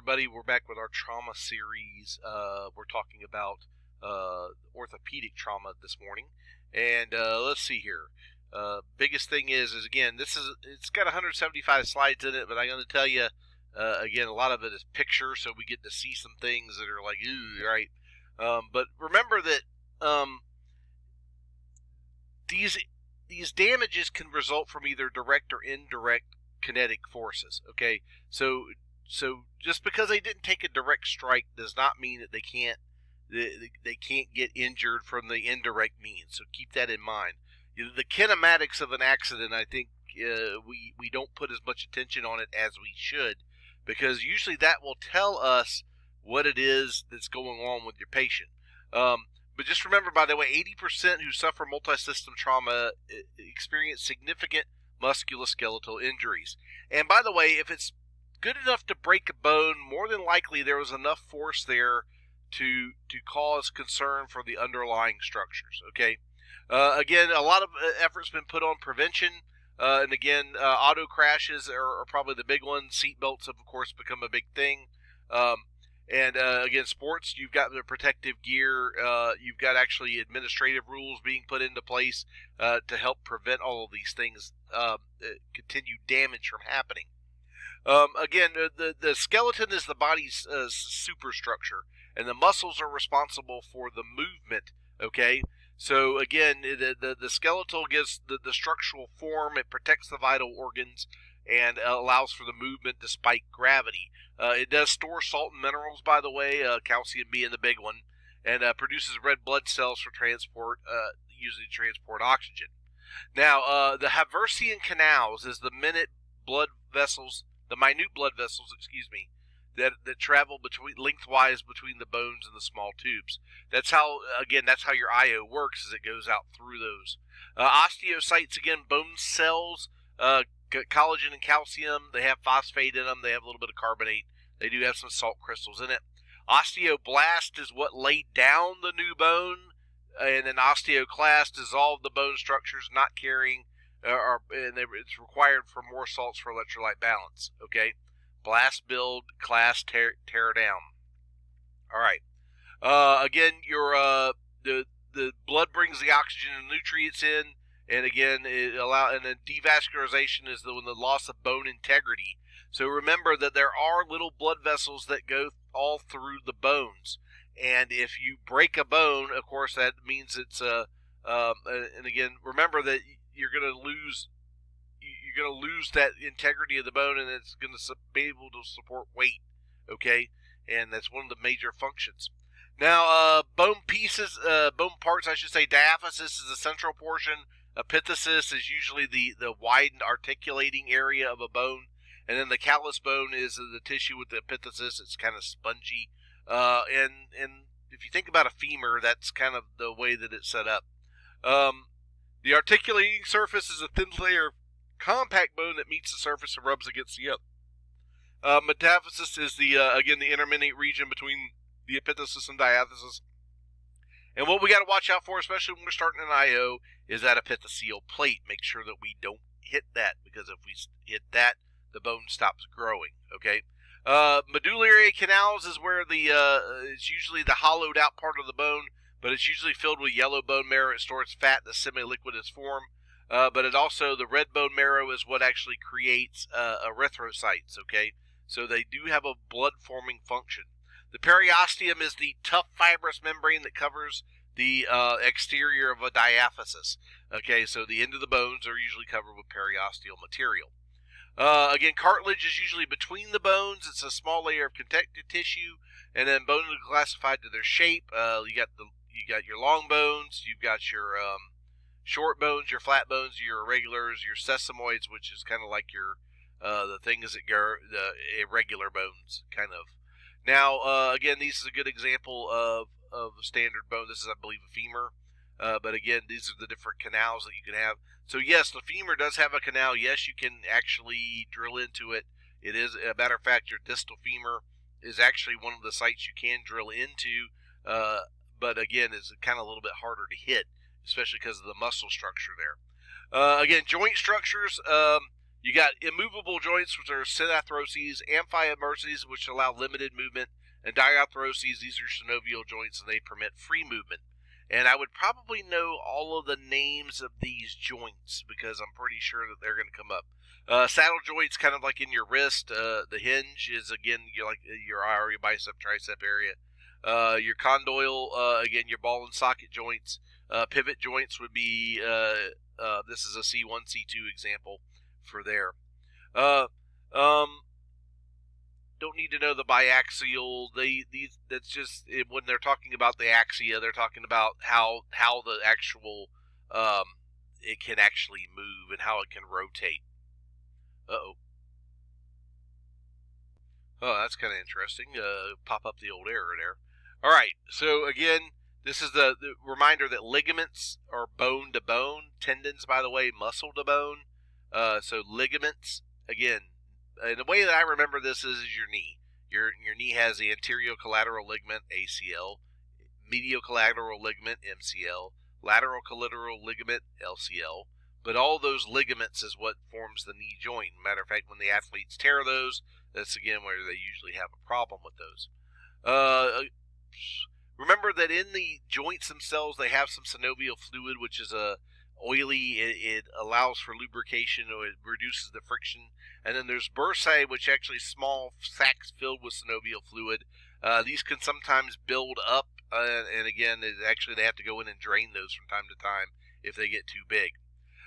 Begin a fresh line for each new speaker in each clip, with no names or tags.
everybody. We're back with our trauma series. We're talking about orthopedic trauma this morning. And let's see here. Biggest thing is again, it's got 175 slides in it, but I'm going to tell you, again, a lot of it is picture, so we get to see some things that are like, ooh, right? But remember that these damages can result from either direct or indirect kinetic forces. Okay, so just because they didn't take a direct strike does not mean that they can't get injured from the indirect means. So keep that in mind. The kinematics of an accident, I think we don't put as much attention on it as we should, because usually that will tell us what it is that's going on with your patient. But just remember, by the way, 80% who suffer multi-system trauma experience significant musculoskeletal injuries. And by the way, if it's good enough to break a bone, more than likely there was enough force there to cause concern for the underlying structures. Okay. Again, a lot of effort's been put on prevention. And again, auto crashes are probably the big one. Seatbelts have, of course, become a big thing. And again, sports, you've got the protective gear. You've got actually administrative rules being put into place to help prevent all of these things, continued damage from happening. Again, the skeleton is the body's superstructure, and the muscles are responsible for the movement. Okay, so again, the skeletal gives the structural form. It protects the vital organs and allows for the movement despite gravity. It does store salt and minerals, by the way, calcium being the big one, and produces red blood cells for transport, usually to transport oxygen. Now, the Haversian canals is the minute blood vessels, the minute blood vessels, that travel lengthwise between the bones and the small tubes. That's how your IO works, is it goes out through those. Osteocytes, again, bone cells, collagen and calcium. They have phosphate in them. They have a little bit of carbonate. They do have some salt crystals in it. Osteoblast is what laid down the new bone, and an osteoclast dissolved the bone structures not carrying, it's required for more salts for electrolyte balance. Okay, blast build, class tear down. All right. Again, the blood brings the oxygen and nutrients in. And again, and then devascularization is the loss of bone integrity. So remember that there are little blood vessels that go all through the bones, and if you break a bone, of course, that means it's and again, remember that you're going to lose that integrity of the bone, and it's going to be able to support weight. Okay, and that's one of the major functions. Now, bone parts, I should say. Diaphysis is the central portion. Epiphysis is usually the widened articulating area of a bone, and then the callus bone is the tissue with the epiphysis. It's kind of spongy, and if you think about a femur, that's kind of the way that it's set up. The articulating surface is a thin layer of compact bone that meets the surface and rubs against the other. Metaphysis is the intermediate region between the epiphysis and diaphysis. And what we got to watch out for, especially when we're starting an IO, is that epiphyseal plate. Make sure that we don't hit that, because if we hit that, the bone stops growing. Okay. Medullary canals is where it's usually the hollowed out part of the bone, but it's usually filled with yellow bone marrow. It stores fat in a semi-liquidous form. But it also, the red bone marrow is what actually creates erythrocytes. Okay. So they do have a blood-forming function. The periosteum is the tough fibrous membrane that covers the exterior of a diaphysis. Okay, so the end of the bones are usually covered with periosteal material. Again, cartilage is usually between the bones. It's a small layer of connective tissue, and then bones are classified to their shape. You got your long bones, you've got your short bones, your flat bones, your irregulars, your sesamoids, which is kind of like your the things that go the irregular bones, kind of. Now, again, this is a good example of a standard bone. This is, I believe, a femur. But again, these are the different canals that you can have. So yes, the femur does have a canal. Yes, you can actually drill into it. It is, a matter of fact, your distal femur is actually one of the sites you can drill into. But again, it's kind of a little bit harder to hit, especially because of the muscle structure there. Again, joint structures. You got immovable joints, which are synarthroses, amphiomorphoses, which allow limited movement, and diarthroses. These are synovial joints, and they permit free movement. And I would probably know all of the names of these joints because I'm pretty sure that they're going to come up. Saddle joints, kind of like in your wrist. The hinge is, again, your bicep, tricep area. Your condyle, again, your ball and socket joints. Pivot joints would be, this is a C1, C2 example for there. Don't need to know the biaxial. That's just when they're talking about the axia, they're talking about how the actual it can actually move and how it can rotate. Oh, that's kind of interesting. Pop up the old error there. All right. So again, this is the reminder that ligaments are bone to bone. Tendons, by the way, muscle to bone. So ligaments, again, and the way that I remember this is your knee. Your knee has the anterior collateral ligament, ACL, medial collateral ligament, MCL, lateral collateral ligament, LCL. But all those ligaments is what forms the knee joint. Matter of fact, when the athletes tear those, that's again where they usually have a problem with those. Remember that in the joints themselves, they have some synovial fluid, which is oily. It allows for lubrication, or it reduces the friction. And then there's bursae, which actually small sacs filled with synovial fluid. These can sometimes build up, and again, actually they have to go in and drain those from time to time if they get too big.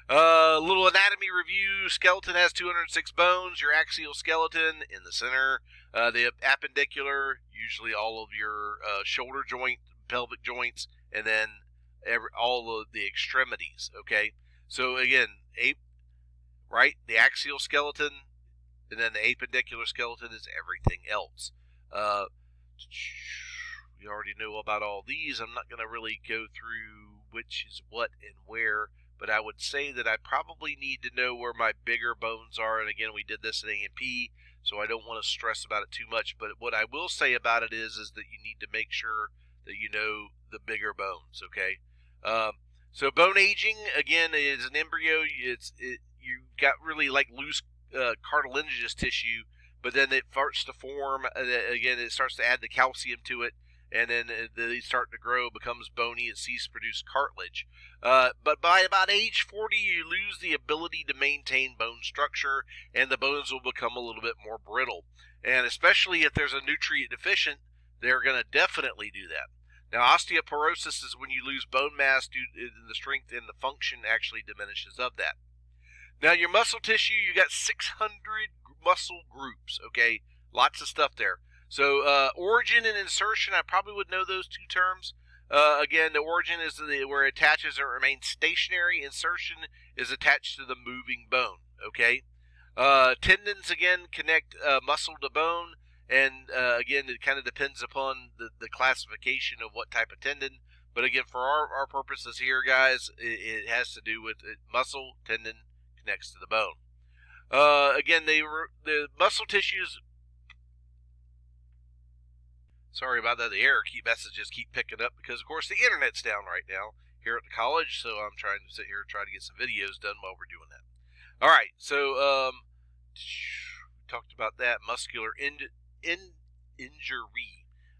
Little anatomy review. Skeleton has 206 bones. Your axial skeleton in the center. The appendicular, usually all of your shoulder joint, pelvic joints, and then all of the extremities. Okay, so again, the axial skeleton, and then the appendicular skeleton is everything else. We already know about all these. I'm not going to really go through which is what and where. But I would say that I probably need to know where my bigger bones are. And again, we did this in A&P, so I don't want to stress about it too much. But what I will say about it is that you need to make sure that you know the bigger bones, okay? So bone aging, again, is an embryo. You got really like loose cartilaginous tissue, but then it starts to form. Again, it starts to add the calcium to it. And then they start to grow, becomes bony, it ceases to produce cartilage. But by about age 40, you lose the ability to maintain bone structure, and the bones will become a little bit more brittle. And especially if there's a nutrient deficient, they're going to definitely do that. Now, osteoporosis is when you lose bone mass due to the strength, and the function actually diminishes of that. Now, your muscle tissue, you got 600 muscle groups, okay? Lots of stuff there. So origin and insertion, I probably would know those two terms. Again, the origin is where it attaches and remains stationary. Insertion is attached to the moving bone. Okay. Tendons, again, connect muscle to bone. And again, it kind of depends upon the classification of what type of tendon. But again, for our purposes here, guys, it has to do with muscle, tendon connects to the bone. Again, the muscle tissues. Sorry about that. The error messages keep picking up because, of course, the internet's down right now here at the college. So I'm trying to sit here and try to get some videos done while we're doing that. All right. So we talked about that. Muscular injury.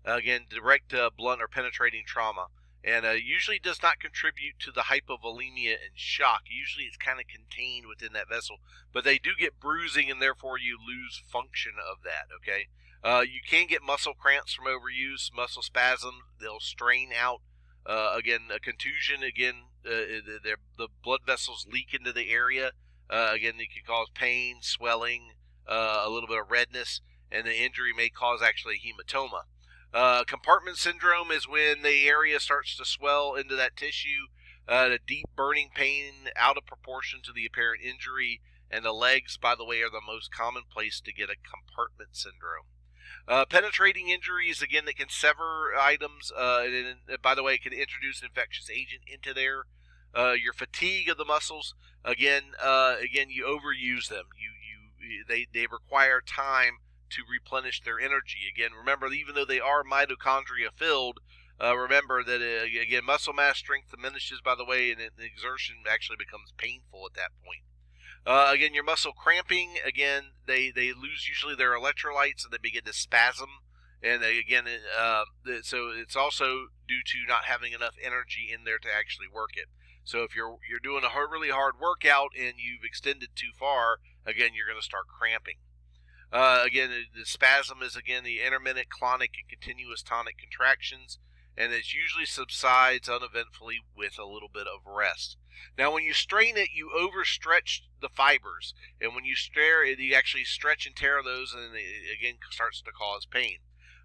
Again, direct, blunt, or penetrating trauma. And usually does not contribute to the hypovolemia and shock. Usually it's kind of contained within that vessel. But they do get bruising, and therefore you lose function of that, okay? You can get muscle cramps from overuse, muscle spasm. They'll strain out. Again, a contusion. Again, the blood vessels leak into the area. Again, it can cause pain, swelling, a little bit of redness, and the injury may cause actually hematoma. Compartment syndrome is when the area starts to swell into that tissue. The deep burning pain out of proportion to the apparent injury. And the legs, by the way, are the most common place to get a compartment syndrome. Penetrating injuries, again, that can sever items. And by the way, it can introduce an infectious agent into there. Your fatigue of the muscles, again, you overuse them. They require time to replenish their energy. Again, remember, even though they are mitochondria filled, remember that, again, muscle mass strength diminishes, by the way, and exertion actually becomes painful at that point. Again, your muscle cramping, again, they lose usually their electrolytes and they begin to spasm. And again, so it's also due to not having enough energy in there to actually work it. So if you're doing a really hard workout and you've extended too far, again, you're going to start cramping. Again, the spasm is, again, the intermittent, clonic, and continuous tonic contractions, and it usually subsides uneventfully with a little bit of rest. Now, when you strain it, you overstretch the fibers, and when you stare it, you actually stretch and tear those, and it, again, starts to cause pain.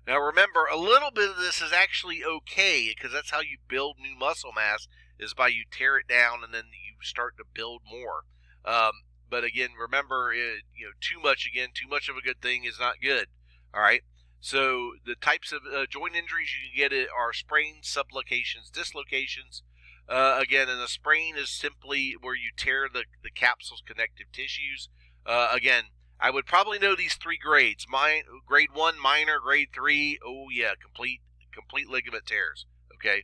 Now, remember, a little bit of this is actually okay, because that's how you build new muscle mass, is by you tear it down, and then you start to build more. But again, remember, too much of a good thing is not good. All right. So the types of joint injuries you can get are sprains, subluxations, dislocations. Again, and a sprain is simply where you tear the capsule's connective tissues. Again, I would probably know these three grades. Grade 1, minor. Grade 3, oh yeah, complete ligament tears. Okay.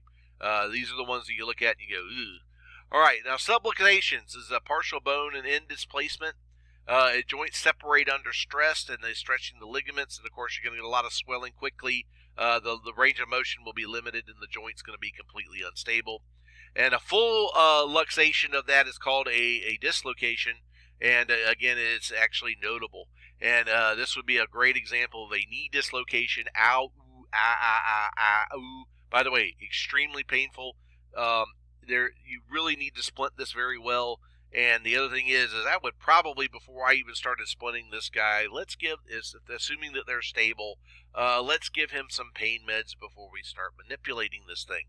These are the ones that you look at and you go, ugh. All right, now subluxations is a partial bone and end displacement. Joints separate under stress, and they're stretching the ligaments, and of course you're going to get a lot of swelling quickly. The range of motion will be limited, and the joint's going to be completely unstable. And a full luxation of that is called a dislocation, and again, it's actually notable. And this would be a great example of a knee dislocation. Ow, ooh, ah, ah, ah, ah, ooh. By the way, extremely painful. You really need to splint this very well. And the other thing is I would probably, before I even started splinting this guy, assuming that they're stable, let's give him some pain meds before we start manipulating this thing.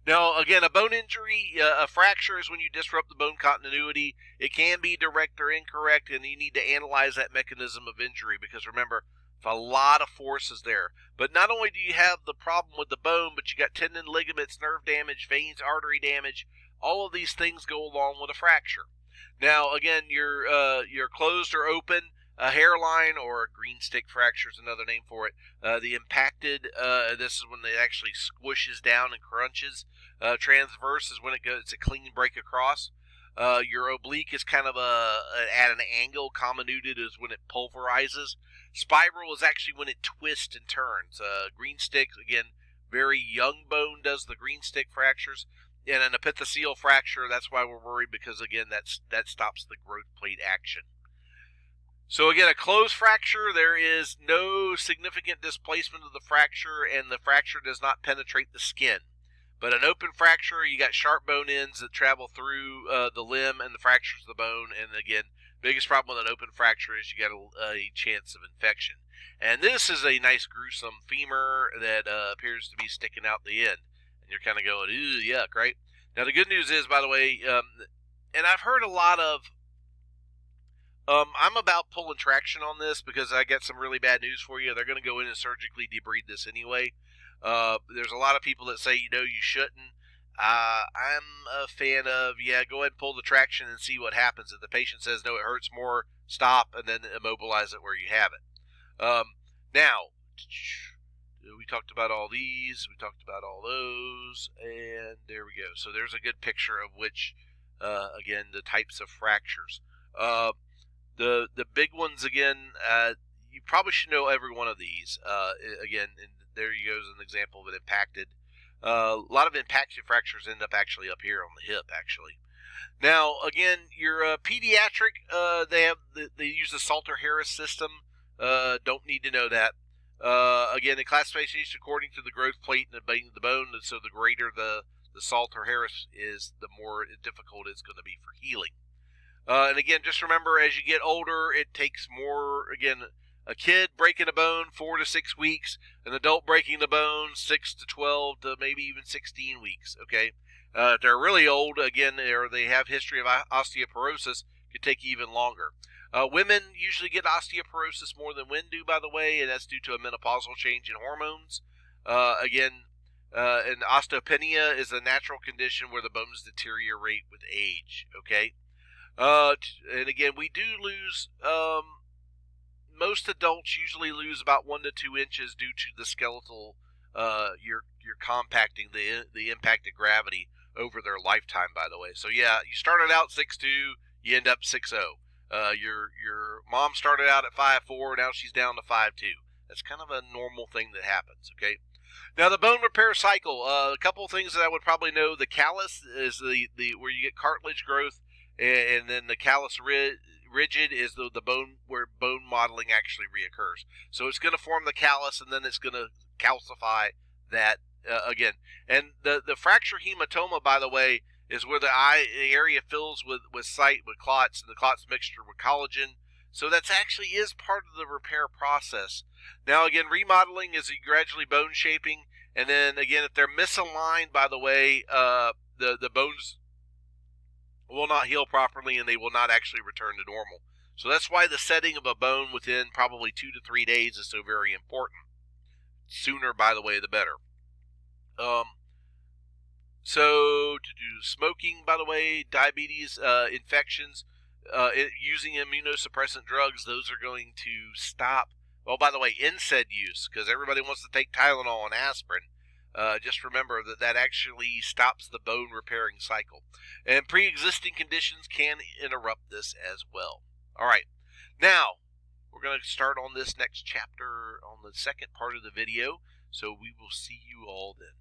Now, again, a bone injury, a fracture is when you disrupt the bone continuity. It can be direct or incorrect, and you need to analyze that mechanism of injury, because remember, a lot of force is there. But not only do you have the problem with the bone, but you got tendon, ligaments, nerve damage, veins, artery damage. All of these things go along with a fracture. Now, again, you're closed or open. A hairline or a green stick fracture is another name for it. The impacted, this is when it actually squishes down and crunches. Transverse is when it's a clean break across. Your oblique is kind of at an angle. Comminuted is when it pulverizes. Spiral is actually when it twists and turns. Green stick, again, very young bone does the green stick fractures. And an epiphyseal fracture, that's why we're worried, because again, that stops the growth plate action. So again, a closed fracture, there is no significant displacement of the fracture, and the fracture does not penetrate the skin. But an open fracture, you got sharp bone ends that travel through the limb, and the fractures the bone. And again, biggest problem with an open fracture is you got a chance of infection. And this is a nice gruesome femur that appears to be sticking out the end. And you're kind of going, ew, yuck, right? Now the good news is, by the way, and I've heard a lot of, I'm about pulling traction on this because I got some really bad news for you. They're going to go in and surgically debride this anyway. There's a lot of people that say, you shouldn't. I'm a fan of, go ahead and pull the traction and see what happens. If the patient says, no, it hurts more, stop, and then immobilize it where you have it. Now, we talked about all these, we talked about all those, and there we go. So there's a good picture of which, again, the types of fractures. The big ones, again, you probably should know every one of these. Again, and there you go as an example of an impacted. A lot of impacted fractures end up actually up here on the hip, actually. Now, again, your pediatric, they use the Salter-Harris system. Don't need to know that. Again, the classification is according to the growth plate and the bone, so the greater the Salter-Harris is, the more difficult it's going to be for healing. And again, just remember, as you get older, it takes more. Again, a kid breaking a bone 4 to 6 weeks, an adult breaking the bone 6 to 12 to maybe even 16 weeks. Okay, if they're really old, again, or they have history of osteoporosis, it could take even longer. Women usually get osteoporosis more than men do, by the way, and that's due to a menopausal change in hormones. And osteopenia is a natural condition where the bones deteriorate with age. Okay. And again, we do lose, most adults usually lose about 1 to 2 inches due to the skeletal, you're compacting the impact of gravity over their lifetime, by the way. So yeah, you started out 6'2", you end up 6'0". Your mom started out at 5'4", now she's down to 5'2". That's kind of a normal thing that happens. Okay. Now the bone repair cycle. A couple of things that I would probably know: the callus is the where you get cartilage growth, and then the callus rigid is the bone where bone modeling actually reoccurs. So it's going to form the callus, and then it's going to calcify that again. And the fracture hematoma, by the way, is where the area fills with clots, and the clots mixture with collagen. So that's actually is part of the repair process. Now again, remodeling is gradually bone shaping, and then again, if they're misaligned, by the way, the bones will not heal properly, and they will not actually return to normal. So that's why the setting of a bone within probably 2 to 3 days is so very important. Sooner, by the way, the better. So to do smoking, by the way, diabetes, infections, using immunosuppressant drugs, those are going to stop. Oh, by the way, NSAID use, because everybody wants to take Tylenol and aspirin. Just remember that actually stops the bone repairing cycle. And pre-existing conditions can interrupt this as well. All right. Now, we're going to start on this next chapter on the second part of the video. So we will see you all then.